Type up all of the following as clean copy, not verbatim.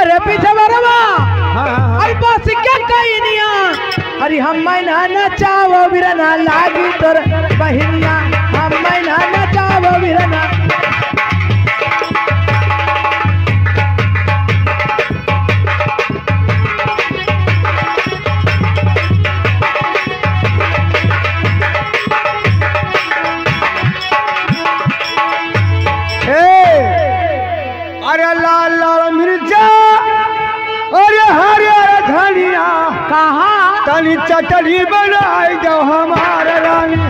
अरे पीछे बरवा अरे बस क्या कही निया अरे हम मैना नचावो बिरना लागी तोर बहिनिया हम मैना नचावो बिरना अरे लाल लाल मिर्चा अरे हरे धनिया कहाँ तनी चटनी बनाई दो हमारे रानी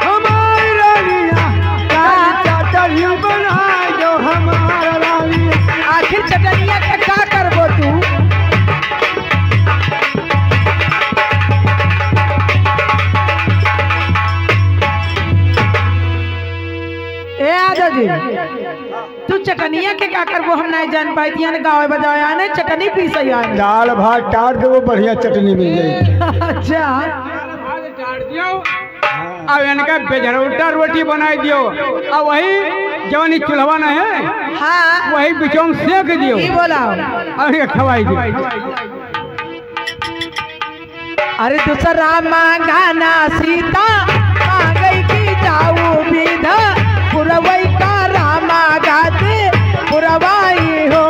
हमारी रानिया तनी चटनी बनाई दो हमारे रानी। आखिर चटनिया के का करबो तू ए आजा जी तू चटनिया के का करबो हम नहीं जान पाई दिया गाँव बजाया ने चटनी पीस आया दाल भात टाट दे वो बढ़िया चटनी मिल जाएगी। अच्छा अब इनका बेजरौटा रोटी बनाई दियो अब वही जवानी चूल्हा न है हाँ वही बिचों में सेक दियो की बोला और ये खवाई दियो। अरे दूसरा मांगाना सीता मांगई की जाऊ विधा पुरवई का रामा गाते पुरवाई हो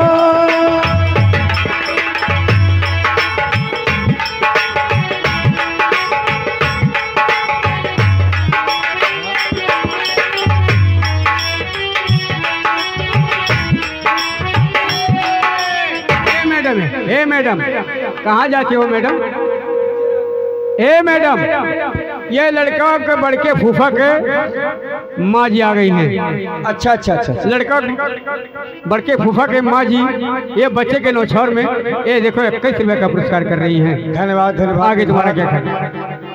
हे मैडम कहाँ जाती हो मैडम? हे मैडम ये लड़का के बड़के फूफा के माँ जी आ गई हैं। अच्छा अच्छा अच्छा लड़का बड़के फूफा के माँ जी ये बच्चे के नौछौर में ये देखो 21 रुपए का पुरस्कार कर रही हैं। धन्यवाद धन्यवाद। आगे तुम्हारा क्या कहना?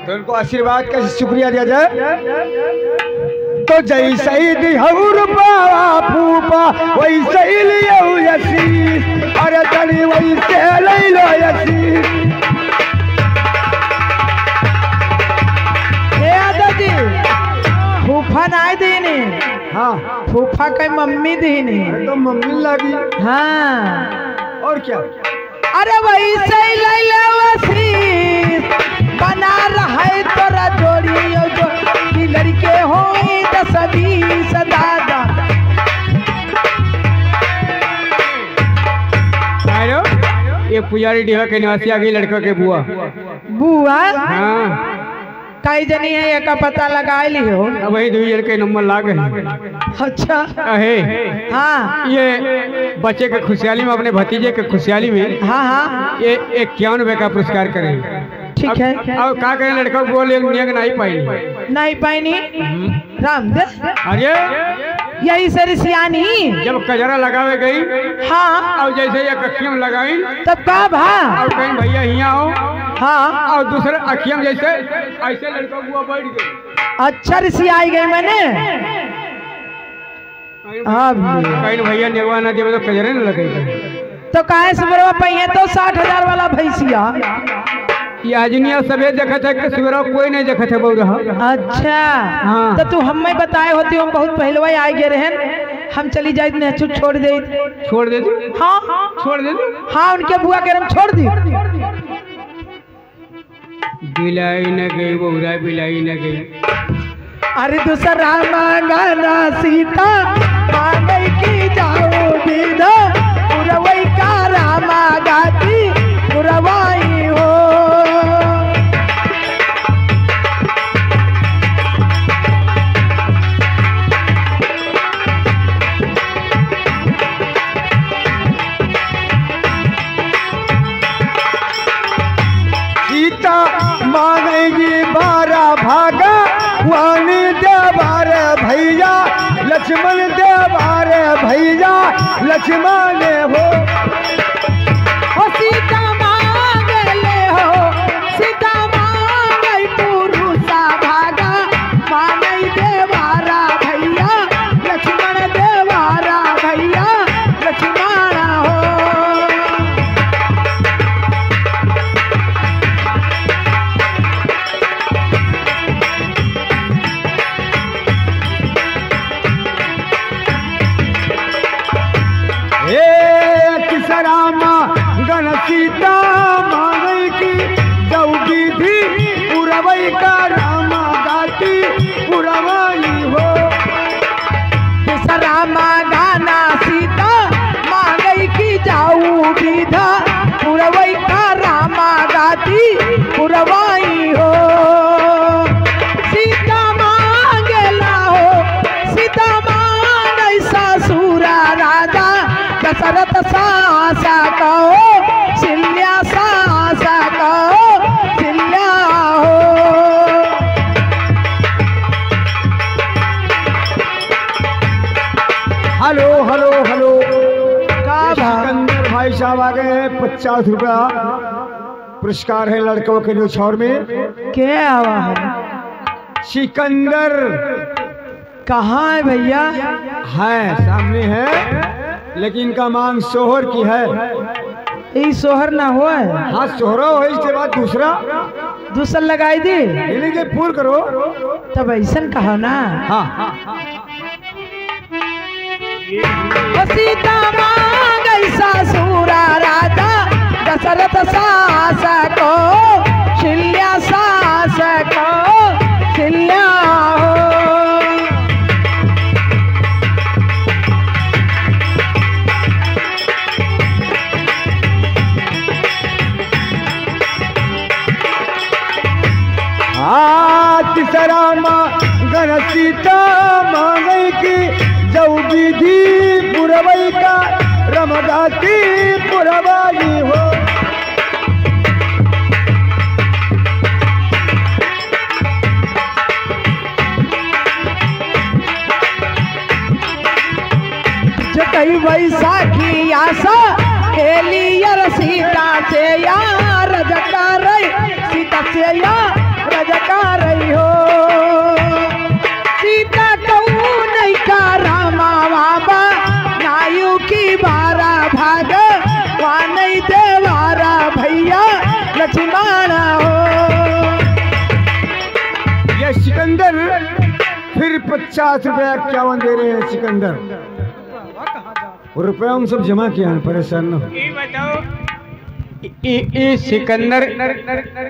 तो उनको आशीर्वाद का शुक्रिया दिया जाए। तो जैसे ही दिहौर बाबा फूफा वैसे ही लियो यसी अरे तनी वैसे ले लो यसी। फूफा नहीं दीनी हाँ फूफा के मम्मी दीनी तो मम्मी लगी। हाँ और क्या? अरे वही से ले ले वसी बना रहे तोरा जोड़ी जो की लड़के हो सभी सदादा। ये पुजारी डीहा के निवासी आ गई लड़का के बुआ। बुआ हाँ कई जनी है एक पता लगा ली हो वही 2 जन के नंबर ला गए। अच्छा है हाँ ये बच्चे के खुशहाली में अपने भतीजे के खुशहाली में हाँ हाँ ये 51 रुपए का पुरस्कार करें। ठीक है अब क्या करें लड़का को बोले नहीं पाई नहीं पाई राम दे अरे यही से रिसियानी जब कजरा लगावे गई हाँ और जैसे ये अखियम लगाई तब का भा और कहीं भैया हिया हो हाँ और दूसरे अखियम जैसे ऐसे लड़का बुआ बैठ गई। अच्छा रिसी आई गई मैंने कहीं भैया नेवा ना दे तो कजरे न लगेगा तो काहे से बरवा पहिए तो 60,000 वाला भैंसिया ये आजनिया सबे देखा था कि सुबह कोई नहीं देखा था बहु। अच्छा हाँ। तो तू हमें बताए होती हम बहुत पहलवा आई गए रहन हम चली जाए नेचू छोड़ दे हाँ छोड़ दे हाँ उनके बुआ के हम छोड़ दी बिलाई न गई बहुरा बिलाई न गई। अरे दूसरा मांगाना सीता मांगई की जाओ विधा पुरवई का रामा गाती पुरवाई हो। सीता मांगेगी 12 भागा वानी देवार भैया लक्ष्मण देवार भैया लक्ष्मण हो। सीता मांगले हो सीता मांगई पुरुषा भागा मांगई देवारा भैया लक्ष्मण देवारा भैया लक्ष्मण हो। सीता मांगई की जौगी थी पुरवई का रामा गाती पुरवाई हो। रामा गाना सीता मांगई की जाऊ विधा पुरवई का रामा गाती पुरवाई हो। सीता मांगेला हो सीता मांगई ससुरा राजा दशरथ सासा कहो सिल्या सासा कहो सिल्या हो। हेलो हेलो हेलो सिकंदर भाई साहब आ गए हैं। 50 रुपया पुरस्कार है लड़कों के न्यौछावर में। क्या हुआ है? सिकंदर कहाँ है भैया? है सामने है, लेकिन इनका मांग सोहर की है। ये सोहर ना हुआ है? हाँ सोहरा हो, इसके बाद दूसरा दूसरा लगाई दी यानी कि पूर्ण करो। तब ऐसा कहो ना। हाँ सीता मांगई ससुरा राजा दशरथ सास को शिल्या सास को शिल्या हो। तीसरा गण सीता मांगई की जौगी थी पुरवई का रमदाती पुरवाई हो। जटई वैसाखी आशा खेलियर सीता से यार रजकार सीता से यार रजकार हो। सीता कहू नहीं का रामा बाबा नायु की बारा भाग वानई देवारा भैया लक्ष्मण हो। ये सिकंदर फिर 50 रुपया 51 दे रहे हैं। सिकंदर रुपया हम सब जमा किया है, परेशान न हो। ये बताओ, ये सिकंदर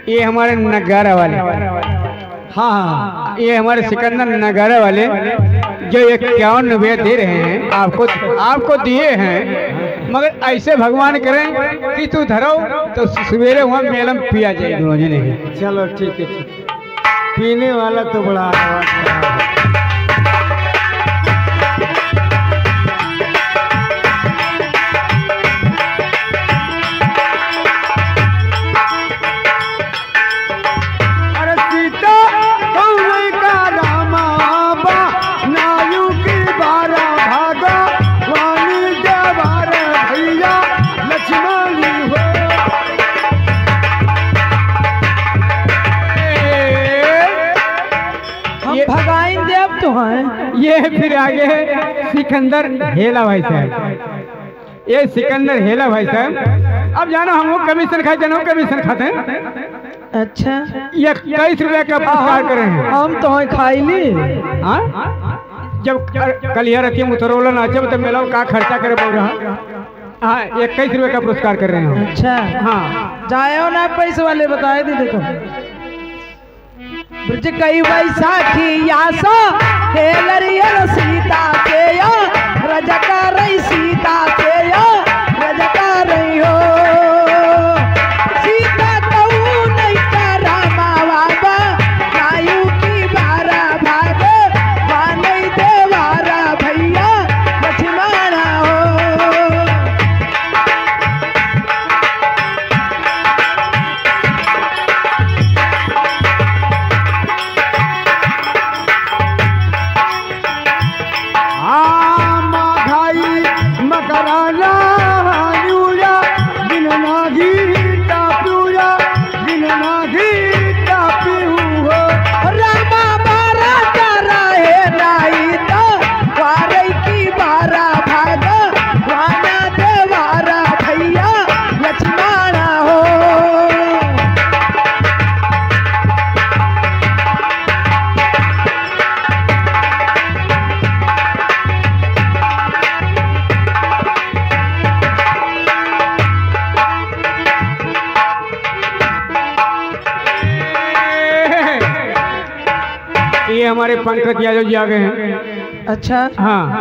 ये हमारे नगारा वाले। हाँ हाँ ये हमारे सिकंदर नगारा वाले जो 51 रुपये दे रहे हैं आपको दिए हैं, मगर ऐसे भगवान करें कि तू धरो तो सवेरे वहाँ मेलम पिया जाए दोनों जने। चलो ठीक है ठीक है। पीने वाला तो बड़ा आवाज खराब है। ये फिर आगे है सिकंदर हेला भाई साहब। ये सिकंदर हेला भाई साहब, अब जानो हम कमीशन खाते जानो कमीशन खाते हैं। अच्छा ये 21 रुपये का पुरस्कार कर रहे हैं। हम तो खाई ली। हाँ जब कलिया रखी मुतरोला नाचे तो मेला का खर्चा करे बोल रहा। हाँ 21 रुपये का पुरस्कार कर रहे हैं। अच्छा हाँ जाओ ना पैसे वाले बताए थे। देखो ब्रज कई वैसाखी आशा हेलरियर सीता से या रजकार सीता से या रजकार हो। सीता कहू नहीं का रामा बाबा नायु की बारा भाग वानई देवारा भैया लक्ष्मण हो। माघाई मकरा ये हमारे पंकज यादव जी आ गए हैं। अच्छा हाँ